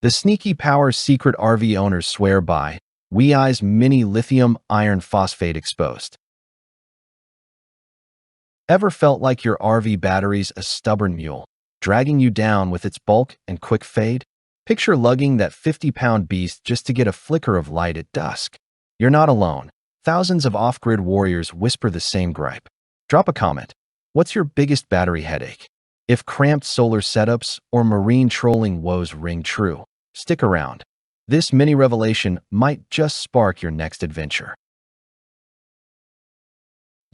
The sneaky power secret RV owners swear by. Weize mini lithium iron phosphate exposed. Ever felt like your RV battery's a stubborn mule, dragging you down with its bulk and quick fade? Picture lugging that 50-pound beast just to get a flicker of light at dusk. You're not alone. Thousands of off-grid warriors whisper the same gripe. Drop a comment. What's your biggest battery headache? If cramped solar setups or marine trolling woes ring true, stick around. This mini revelation might just spark your next adventure.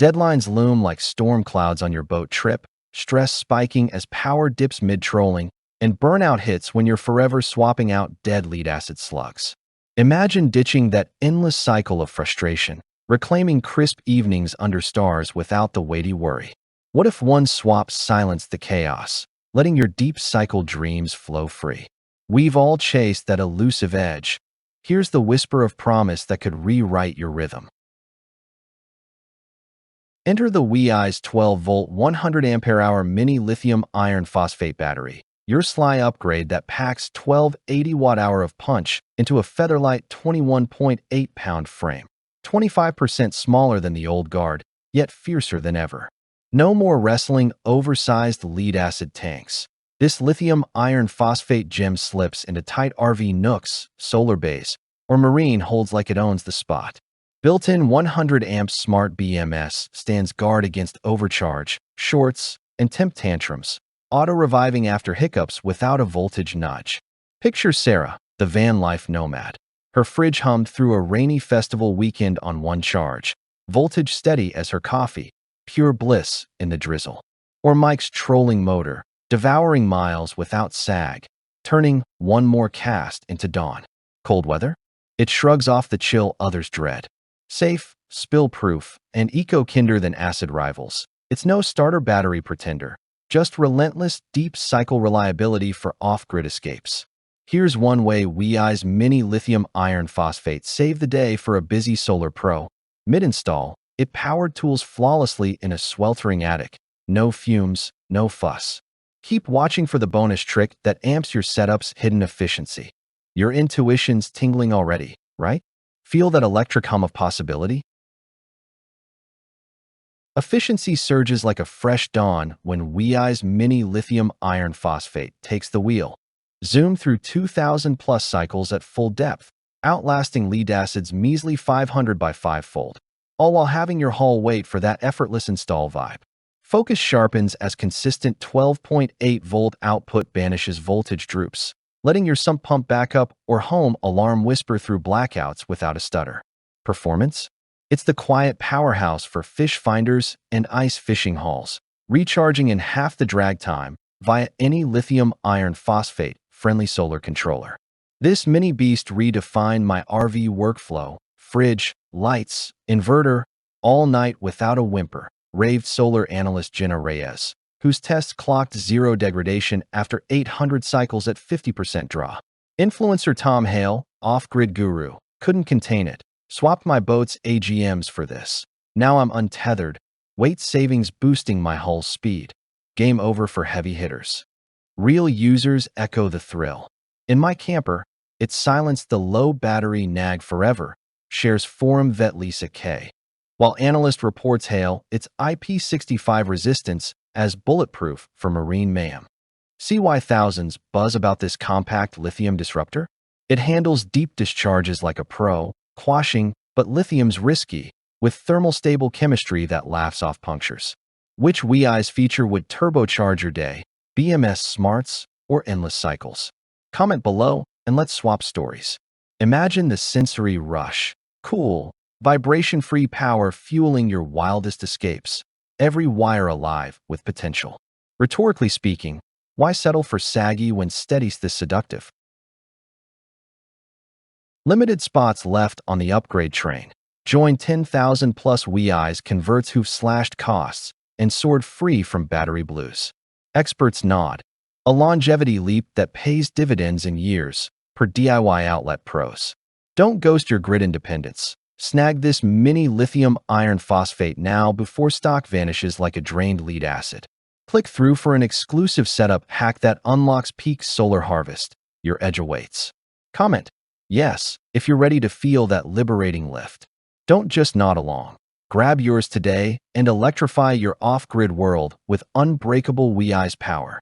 Deadlines loom like storm clouds on your boat trip, stress spiking as power dips mid-trolling, and burnout hits when you're forever swapping out dead lead-acid slugs. Imagine ditching that endless cycle of frustration, reclaiming crisp evenings under stars without the weighty worry. What if one swap silenced the chaos, letting your deep cycle dreams flow free? We've all chased that elusive edge. Here's the whisper of promise that could rewrite your rhythm. Enter the Weize 12-volt 100 Ah mini lithium iron phosphate battery, your sly upgrade that packs 12 80-watt-hour of punch into a featherlight 21.8-pound frame, 25% smaller than the old guard, yet fiercer than ever. No more wrestling oversized lead-acid tanks. This lithium iron phosphate gem slips into tight RV nooks, solar bays, or marine holds like it owns the spot. Built-in 100 amp smart BMS stands guard against overcharge, shorts, and temp tantrums, auto-reviving after hiccups without a voltage nudge. Picture Sarah, the van life nomad. Her fridge hummed through a rainy festival weekend on one charge, voltage steady as her coffee, pure bliss in the drizzle. Or Mike's trolling motor, devouring miles without sag, turning one more cast into dawn. Cold weather? It shrugs off the chill others dread. Safe, spill-proof, and eco-kinder than acid rivals. It's no starter battery pretender, just relentless deep cycle reliability for off-grid escapes. Here's one way Weize mini lithium iron phosphate saved the day for a busy solar pro. Mid-install, it powered tools flawlessly in a sweltering attic. No fumes, no fuss. Keep watching for the bonus trick that amps your setup's hidden efficiency. Your intuition's tingling already, right? Feel that electric hum of possibility? Efficiency surges like a fresh dawn when Weize mini lithium iron phosphate takes the wheel. Zoom through 2,000+ cycles at full depth, outlasting lead-acid's measly 500 by 5-fold, all while having your haul wait for that effortless install vibe. Focus sharpens as consistent 12.8-volt output banishes voltage droops, letting your sump pump backup or home alarm whisper through blackouts without a stutter. Performance? It's the quiet powerhouse for fish finders and ice fishing hauls, recharging in half the drag time via any lithium iron phosphate friendly solar controller. This mini beast redefined my RV workflow, fridge, lights, inverter, all night without a whimper, raved solar analyst Jenna Reyes, whose tests clocked zero degradation after 800 cycles at 50% draw. Influencer Tom Hale, off-grid guru, couldn't contain it. Swapped my boat's AGMs for this. Now I'm untethered, weight savings boosting my hull speed. Game over for heavy hitters. Real users echo the thrill. In my camper, it silenced the low battery nag forever, shares forum vet Lisa K. While analyst reports hail its IP65 resistance as bulletproof for marine mayhem. See why thousands buzz about this compact lithium disruptor? It handles deep discharges like a pro, quashing, but lithium's risky, with thermal-stable chemistry that laughs off punctures. Which Weize feature would turbocharge your day, BMS smarts, or endless cycles? Comment below and let's swap stories. Imagine the sensory rush, cool, vibration-free power fueling your wildest escapes. Every wire alive with potential. Rhetorically speaking, why settle for saggy when steady's this seductive? Limited spots left on the upgrade train. Join 10,000+ Weize converts who've slashed costs and soared free from battery blues. Experts nod. A longevity leap that pays dividends in years, per DIY outlet pros. Don't ghost your grid independence. Snag this mini lithium iron phosphate now before stock vanishes like a drained lead acid. Click through for an exclusive setup hack that unlocks peak solar harvest. your edge awaits. Comment yes if you're ready to feel that liberating lift. Don't just nod along. Grab yours today and electrify your off-grid world with unbreakable Weize power.